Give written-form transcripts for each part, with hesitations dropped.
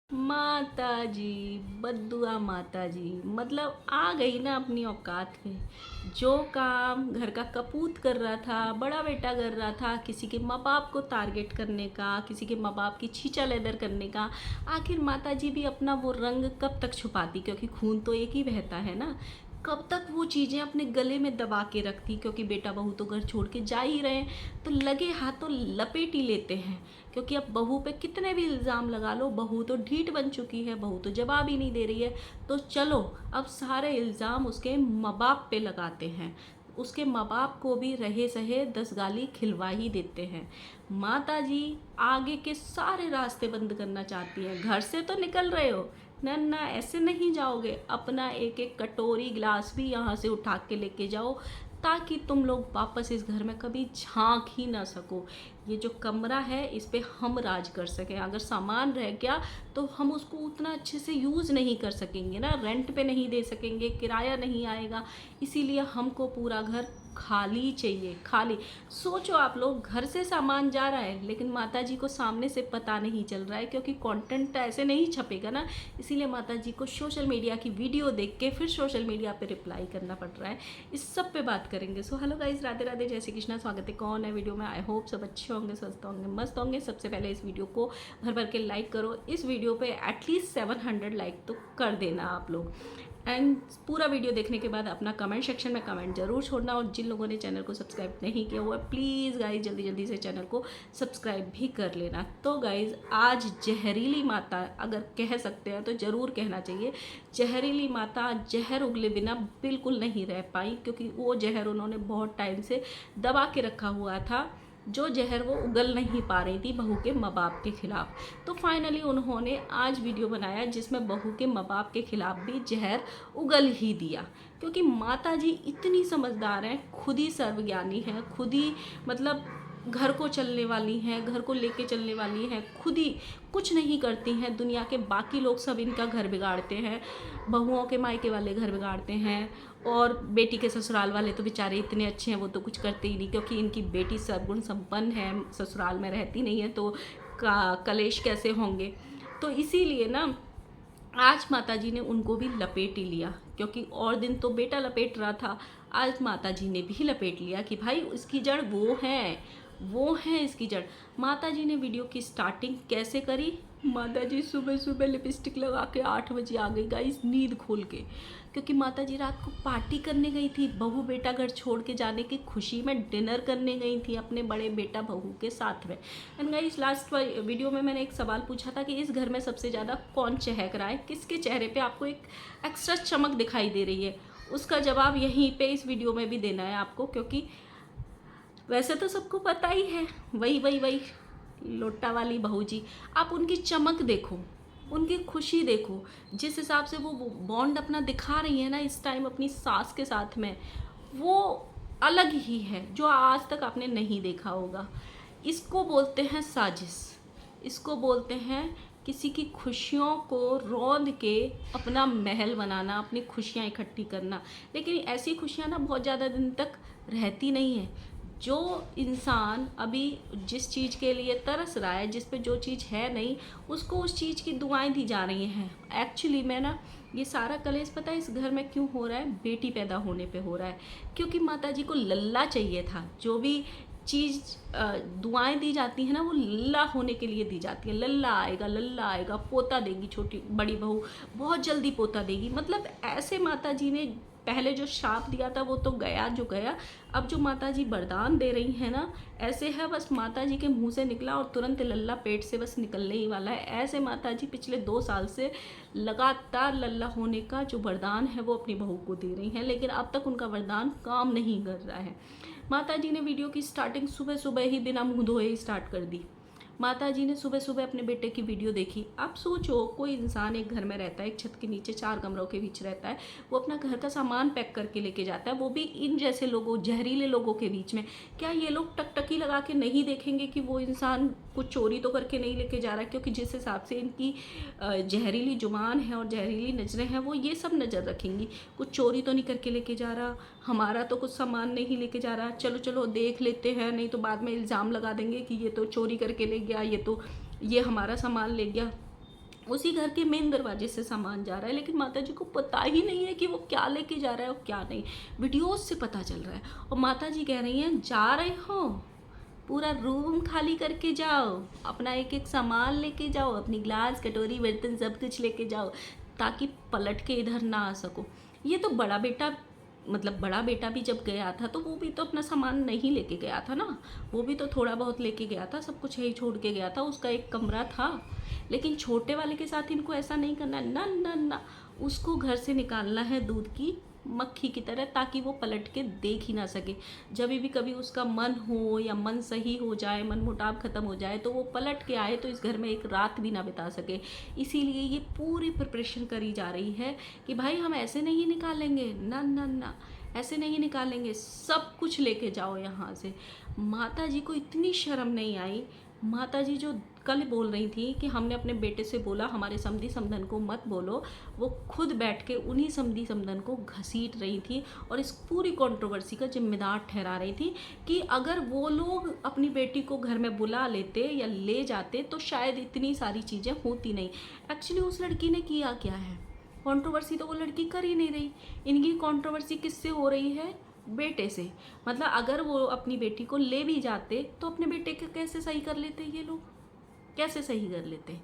माता जी, बद्दुआ माता जी, मतलब आ गई ना अपनी औकात में। जो काम घर का कपूत कर रहा था, बड़ा बेटा कर रहा था, किसी के माँ बाप को टारगेट करने का, किसी के माँ बाप की छीछा लेदर करने का, आखिर माता जी भी अपना वो रंग कब तक छुपाती, क्योंकि खून तो एक ही बहता है ना। कब तक वो चीज़ें अपने गले में दबा के रखती, क्योंकि बेटा बहू तो घर छोड़ के जा ही रहे हैं, तो लगे हाथों लपेट ही लेते हैं। क्योंकि अब बहू पे कितने भी इल्ज़ाम लगा लो, बहू तो ढीठ बन चुकी है, बहू तो जवाब ही नहीं दे रही है, तो चलो अब सारे इल्ज़ाम उसके माँ बाप पे लगाते हैं। उसके माँ बाप को भी रहे सहे 10 गाली खिलवा ही देते हैं। माता जी आगे के सारे रास्ते बंद करना चाहती हैं। घर से तो निकल रहे हो ना, ना ऐसे नहीं जाओगे, अपना एक एक कटोरी गिलास भी यहाँ से उठा के लेके जाओ, ताकि तुम लोग वापस इस घर में कभी झांक ही ना सको। ये जो कमरा है इस पे हम राज कर सकें। अगर सामान रह गया तो हम उसको उतना अच्छे से यूज़ नहीं कर सकेंगे ना, रेंट पे नहीं दे सकेंगे, किराया नहीं आएगा। इसीलिए हमको पूरा घर खाली चाहिए, खाली। सोचो आप लोग, घर से सामान जा रहा है लेकिन माता जी को सामने से पता नहीं चल रहा है, क्योंकि कंटेंट ऐसे नहीं छपेगा ना। इसीलिए माता जी को सोशल मीडिया की वीडियो देख के फिर सोशल मीडिया पे रिप्लाई करना पड़ रहा है। इस सब पे बात करेंगे। So hello guys, Radhe Radhe, जय श्री कृष्णा, स्वागत है कौन है वीडियो में। आई होप सब अच्छे होंगे, स्वस्थ होंगे, मस्त होंगे। सबसे पहले इस वीडियो को भर भर के लाइक करो। इस वीडियो पे एटलीस्ट 700 लाइक तो कर देना आप लोग। एंड पूरा वीडियो देखने के बाद अपना कमेंट सेक्शन में कमेंट जरूर छोड़ना। और जिन लोगों ने चैनल को सब्सक्राइब नहीं किया हुआ है, प्लीज़ गाइज जल्दी जल्दी से चैनल को सब्सक्राइब भी कर लेना। तो गाइज आज जहरीली माता अगर कह सकते हैं तो ज़रूर कहना चाहिए। जहरीली माता जहर उगले बिना बिल्कुल नहीं रह पाई, क्योंकि वो जहर उन्होंने बहुत टाइम से दबा के रखा हुआ था, जो जहर वो उगल नहीं पा रही थी बहू के माँ बाप के खिलाफ। तो फाइनली उन्होंने आज वीडियो बनाया जिसमें बहू के माँ बाप के खिलाफ भी जहर उगल ही दिया। क्योंकि माता जी इतनी समझदार हैं, खुद ही सर्वज्ञानी हैं, खुद ही मतलब घर को चलने वाली हैं, घर को लेके चलने वाली हैं, खुद ही कुछ नहीं करती हैं। दुनिया के बाकी लोग सब इनका घर बिगाड़ते हैं, बहुओं के मायके वाले घर बिगाड़ते हैं, और बेटी के ससुराल वाले तो बेचारे इतने अच्छे हैं, वो तो कुछ करते ही नहीं, क्योंकि इनकी बेटी सर्वगुण संपन्न है, ससुराल में रहती नहीं है, तो कलेश कैसे होंगे। तो इसीलिए ना आज माता जी ने उनको भी लपेट ही लिया, क्योंकि और दिन तो बेटा लपेट रहा था, आज माता जी ने भी लपेट लिया कि भाई उसकी जड़ वो है इसकी जड़। माता जी ने वीडियो की स्टार्टिंग कैसे करी। माता जी सुबह सुबह लिपस्टिक लगा के 8 बजे आ गई गाइस, नींद खोल के, क्योंकि माता जी रात को पार्टी करने गई थी। बहू बेटा घर छोड़ के जाने की खुशी में डिनर करने गई थी अपने बड़े बेटा बहू के साथ में। एंड गाइस लास्ट वीडियो में मैंने एक सवाल पूछा था कि इस घर में सबसे ज़्यादा कौन चहक रहा है, किसके चेहरे पे आपको एक एक्स्ट्रा चमक दिखाई दे रही है। उसका जवाब यहीं पे इस वीडियो में भी देना है आपको, क्योंकि वैसे तो सबको पता ही है, वही वही वही लोटा वाली बहू जी। आप उनकी चमक देखो, उनकी खुशी देखो, जिस हिसाब से वो बॉन्ड अपना दिखा रही है ना इस टाइम अपनी सास के साथ में, वो अलग ही है, जो आज तक आपने नहीं देखा होगा। इसको बोलते हैं साजिश, इसको बोलते हैं किसी की खुशियों को रौंद के अपना महल बनाना, अपनी खुशियाँ इकट्ठी करना। लेकिन ऐसी खुशियाँ ना बहुत ज़्यादा दिन तक रहती नहीं है। जो इंसान अभी जिस चीज़ के लिए तरस रहा है, जिस पे जो चीज़ है नहीं, उसको उस चीज़ की दुआएं दी जा रही हैं। एक्चुअली में ना ये सारा कलेश पता है इस घर में क्यों हो रहा है, बेटी पैदा होने पे हो रहा है। क्योंकि माता जी को लल्ला चाहिए था। जो भी चीज़ दुआएं दी जाती हैं ना, वो लल्ला होने के लिए दी जाती है। लल्ला आएगा, पोता देगी, छोटी बड़ी बहू बहुत जल्दी पोता देगी। मतलब ऐसे माता जी ने पहले जो शाप दिया था वो तो गया जो गया। अब जो माता जी वरदान दे रही हैं ना, ऐसे है बस माता जी के मुंह से निकला और तुरंत लल्ला पेट से बस निकलने ही वाला है। ऐसे माता जी पिछले 2 साल से लगातार लल्ला होने का जो वरदान है वो अपनी बहू को दे रही हैं, लेकिन अब तक उनका वरदान काम नहीं कर रहा है। माता जी ने वीडियो की स्टार्टिंग सुबह सुबह ही बिना मुंह धोए ही स्टार्ट कर दी। माता जी ने सुबह सुबह अपने बेटे की वीडियो देखी। आप सोचो, कोई इंसान एक घर में रहता है, एक छत के नीचे 4 कमरों के बीच रहता है, वो अपना घर का सामान पैक करके लेके जाता है, वो भी इन जैसे लोगों, जहरीले लोगों के बीच में। क्या ये लोग टकटकी लगा के नहीं देखेंगे कि वो इंसान कुछ चोरी तो करके नहीं लेके जा रहा है? क्योंकि जिस हिसाब से इनकी जहरीली जुबान है और जहरीली नज़रें हैं, वो ये सब नज़र रखेंगी, कुछ चोरी तो नहीं करके लेके जा रहा, हमारा तो कुछ सामान नहीं लेके जा रहा, चलो चलो देख लेते हैं, नहीं तो बाद में इल्ज़ाम लगा देंगे कि ये तो चोरी करके ले गया, ये हमारा सामान ले गया। उसी घर के मेन दरवाजे से सामान जा रहा है, लेकिन माता जी को पता ही नहीं है कि वो क्या लेके जा रहा है और क्या नहीं। वीडियोस से पता चल रहा है। और माता जी कह रही हैं जा रहे हो, पूरा रूम खाली करके जाओ, अपना एक एक सामान लेके जाओ, अपनी ग्लास कटोरी बर्तन सब कुछ लेके जाओ, ताकि पलट के इधर ना आ सको। ये तो बड़ा बेटा, मतलब बड़ा बेटा भी जब गया था तो वो भी तो अपना सामान नहीं लेके गया था ना, वो भी तो थोड़ा बहुत लेके गया था, सब कुछ यही छोड़ के गया था, उसका एक कमरा था। लेकिन छोटे वाले के साथ इनको ऐसा नहीं करना, ना ना ना, उसको घर से निकालना है दूध की मक्खी की तरह, ताकि वो पलट के देख ही ना सके। जब भी कभी उसका मन हो या मन सही हो जाए, मन मुटाव ख़त्म हो जाए, तो वो पलट के आए तो इस घर में एक रात भी ना बिता सके। इसीलिए ये पूरी प्रिपरेशन करी जा रही है कि भाई हम ऐसे नहीं निकालेंगे, ना ना ना, ऐसे नहीं निकालेंगे, सब कुछ लेके जाओ यहाँ से। माता जी को इतनी शर्म नहीं आई। माता जी जो कल बोल रही थी कि हमने अपने बेटे से बोला हमारे समधी समधन को मत बोलो, वो खुद बैठ के उन्हीं समधी समधन को घसीट रही थी और इस पूरी कंट्रोवर्सी का जिम्मेदार ठहरा रही थी कि अगर वो लोग अपनी बेटी को घर में बुला लेते या ले जाते तो शायद इतनी सारी चीज़ें होती नहीं। एक्चुअली उस लड़की ने किया क्या है? कंट्रोवर्सी तो वो लड़की कर ही नहीं रही। इनकी कंट्रोवर्सी किससे हो रही है? बेटे से। मतलब अगर वो अपनी बेटी को ले भी जाते तो अपने बेटे को कैसे सही कर लेते, ये लोग कैसे सही कर लेते?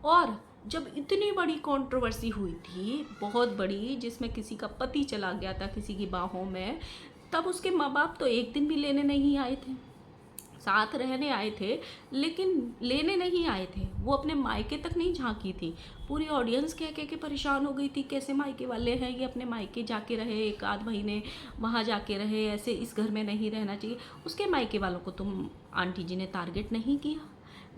और जब इतनी बड़ी कंट्रोवर्सी हुई थी, बहुत बड़ी, जिसमें किसी का पति चला गया था किसी की बाहों में, तब उसके माँ बाप तो एक दिन भी लेने नहीं आए थे, साथ रहने आए थे लेकिन लेने नहीं आए थे। वो अपने मायके तक नहीं झांकी थी। पूरी ऑडियंस कह कह के परेशान हो गई थी, कैसे मायके वाले हैं ये, अपने मायके जाके रहे, एक आध महीने वहाँ जाके रहे, ऐसे इस घर में नहीं रहना चाहिए। उसके मायके वालों को तुम आंटी जी ने टारगेट नहीं किया,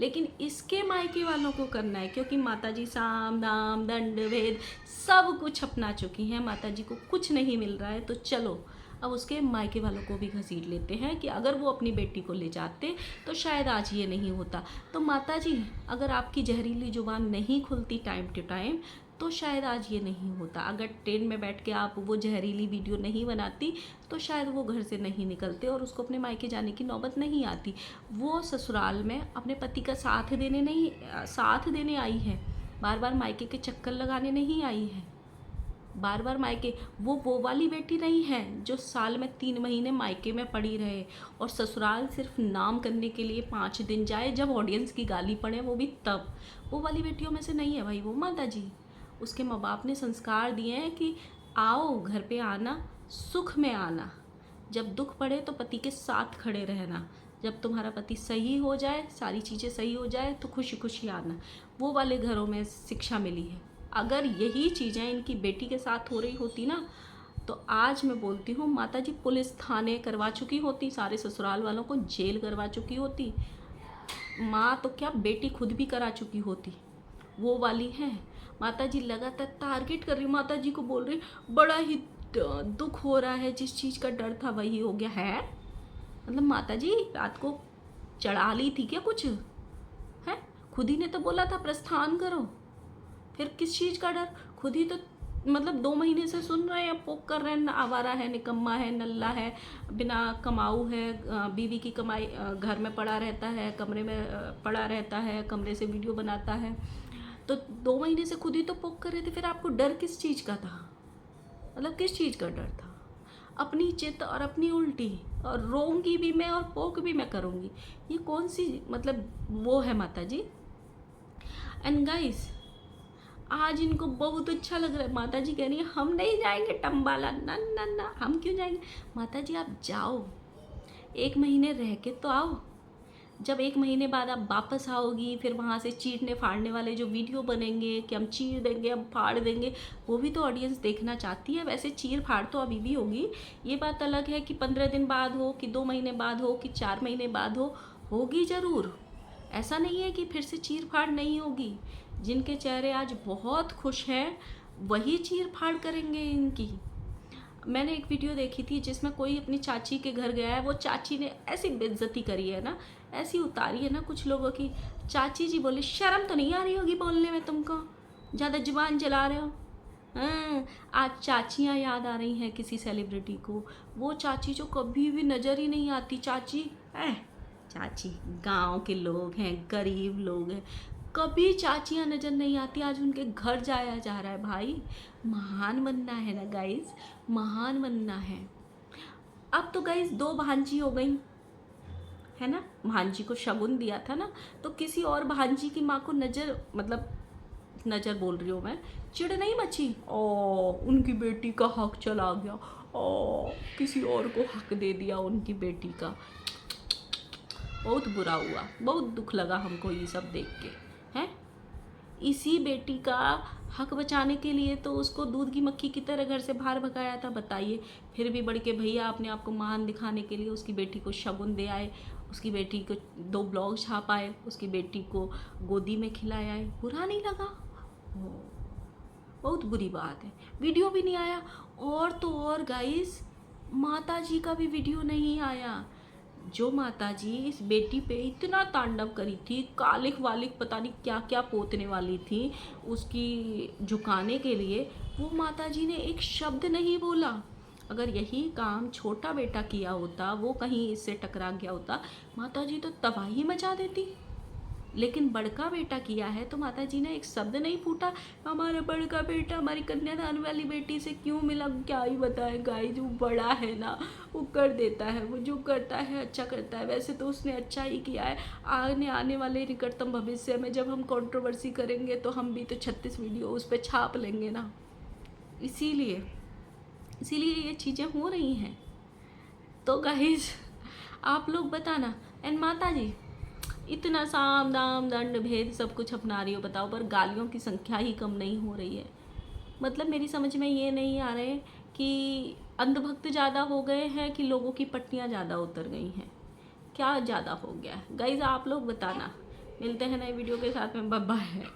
लेकिन इसके मायके वालों को करना है, क्योंकि माता जी साम दाम दंड भेद सब कुछ अपना चुकी हैं। माता जी को कुछ नहीं मिल रहा है, तो चलो अब उसके मायके वालों को भी घसीट लेते हैं कि अगर वो अपनी बेटी को ले जाते तो शायद आज ये नहीं होता। तो माता जी, अगर आपकी जहरीली जुबान नहीं खुलती टाइम टू टाइम तो शायद आज ये नहीं होता। अगर ट्रेन में बैठ के आप वो जहरीली वीडियो नहीं बनाती तो शायद वो घर से नहीं निकलते और उसको अपने मायके जाने की नौबत नहीं आती। वो ससुराल में अपने पति का साथ देने आई है, बार बार मायके के चक्कर लगाने नहीं आई है। बार बार मायके, वो वाली बेटी नहीं है जो साल में 3 महीने मायके में पड़ी रहे और ससुराल सिर्फ नाम करने के लिए 5 दिन जाए, जब ऑडियंस की गाली पड़े वो भी तब। वो वाली बेटियों में से नहीं है भाई वो माता जी। उसके माँ बाप ने संस्कार दिए हैं कि आओ घर पे आना, सुख में आना, जब दुख पड़े तो पति के साथ खड़े रहना, जब तुम्हारा पति सही हो जाए, सारी चीज़ें सही हो जाए तो खुशी खुशी आना। वो वाले घरों में शिक्षा मिली है। अगर यही चीज़ें इनकी बेटी के साथ हो रही होती ना, तो आज मैं बोलती हूँ माता जी पुलिस थाने करवा चुकी होती, सारे ससुराल वालों को जेल करवा चुकी होती। माँ तो क्या, बेटी खुद भी करा चुकी होती। वो वाली है। माता जी लगातार टारगेट कर रही, माता जी को बोल रही बड़ा ही दुख हो रहा है, जिस चीज़ का डर था वही हो गया है। मतलब माता जी रात को चढ़ा ली थी क्या कुछ है? खुद ही ने तो बोला था प्रस्थान करो, फिर किस चीज़ का डर? खुद ही तो मतलब 2 महीने से सुन रहे हैं, पोक कर रहे हैं, आवारा है, निकम्मा है, नल्ला है, बिना कमाऊ है, बीवी की कमाई, घर में पड़ा रहता है, कमरे में पड़ा रहता है, कमरे से वीडियो बनाता है। तो 2 महीने से खुद ही तो पोक कर रहे थे, फिर आपको डर किस चीज़ का था? मतलब किस चीज़ का डर था? अपनी चित और अपनी उल्टी, और रोऊंगी भी मैं और पोक भी मैं करूँगी, ये कौन सी मतलब वो है माता जी? एंड गाइस, आज इनको बहुत अच्छा लग रहा है। माता जी कह रही है हम नहीं जाएंगे टम्बाला, ना ना ना, हम क्यों जाएंगे? माता जी आप जाओ, 1 महीने रह के तो आओ। जब 1 महीने बाद आप वापस आओगी, फिर वहाँ से चीरने फाड़ने वाले जो वीडियो बनेंगे कि हम चीर देंगे, हम फाड़ देंगे, वो भी तो ऑडियंस देखना चाहती है। वैसे चीर फाड़ तो अभी भी होगी, ये बात अलग है कि 15 दिन बाद हो, कि 2 महीने बाद हो, कि 4 महीने बाद हो, होगी ज़रूर। ऐसा नहीं है कि फिर से चीर फाड़ नहीं होगी। जिनके चेहरे आज बहुत खुश हैं वही चीर फाड़ करेंगे इनकी। मैंने एक वीडियो देखी थी जिसमें कोई अपनी चाची के घर गया है, वो चाची ने ऐसी बेइज्जती करी है ना, ऐसी उतारी है ना कुछ लोगों की। चाची जी बोले शर्म तो नहीं आ रही होगी बोलने में तुमको, ज़्यादा जुबान चला रहे हो। हाँ, आज चाचियाँ याद आ रही हैं किसी सेलिब्रिटी को, वो चाची जो कभी भी नज़र ही नहीं आती। चाची गांव के लोग हैं, गरीब लोग हैं, कभी चाचियाँ नज़र नहीं आती, आज उनके घर जाया जा रहा है। भाई महान बनना है ना गाइस, महान बनना है। अब तो गाइस 2 भांजी हो गई है ना, भांजी को शगुन दिया था ना, तो किसी और भांजी की माँ को नज़र, मतलब नज़र बोल रही हूँ मैं, चिढ़ नहीं मची, ओ उनकी बेटी का हक चला गया, ओ किसी और को हक दे दिया उनकी बेटी का। बहुत बुरा हुआ, बहुत दुख लगा हमको ये सब देख के। हैं, इसी बेटी का हक बचाने के लिए तो उसको दूध की मक्खी की तरह घर से बाहर भगाया था, बताइए। फिर भी बड़ के भैया अपने आप को महान दिखाने के लिए उसकी बेटी को शगुन दे आए, उसकी बेटी को 2 ब्लॉग छाप आए, उसकी बेटी को गोदी में खिलाए आए। बुरा नहीं लगा? बहुत बुरी बात है। वीडियो भी नहीं आया, और तो और गाइस माता जी का भी वीडियो नहीं आया। जो माता जी इस बेटी पे इतना तांडव करी थी, कालिक वालिक पता नहीं क्या क्या पोतने वाली थी उसकी झुकाने के लिए, वो माता जी ने एक शब्द नहीं बोला। अगर यही काम छोटा बेटा किया होता, वो कहीं इससे टकरा गया होता, माता जी तो तबाही मचा देती। लेकिन बड़का बेटा किया है तो माता जी ने एक शब्द नहीं फूटा। हमारा बड़का बेटा हमारी कन्यादान वाली बेटी से क्यों मिला, क्या ही बताए गाइस। जो बड़ा है ना वो कर देता है, वो जो करता है अच्छा करता है। वैसे तो उसने अच्छा ही किया है। आने वाले निकटतम भविष्य में जब हम कंट्रोवर्सी करेंगे तो हम भी तो 36 वीडियो उस पर छाप लेंगे ना। इसीलिए ये चीज़ें हो रही हैं। तो गाइस आप लोग बताना। एंड माता जी इतना साम दाम दंड भेद सब कुछ अपना रही हो, बताओ, पर गालियों की संख्या ही कम नहीं हो रही है। मतलब मेरी समझ में ये नहीं आ रहे कि अंधभक्त ज़्यादा हो गए हैं कि लोगों की पट्टियाँ ज़्यादा उतर गई हैं, क्या ज़्यादा हो गया है। गाइज आप लोग बताना। मिलते हैं नए वीडियो के साथ में, बाय बाय।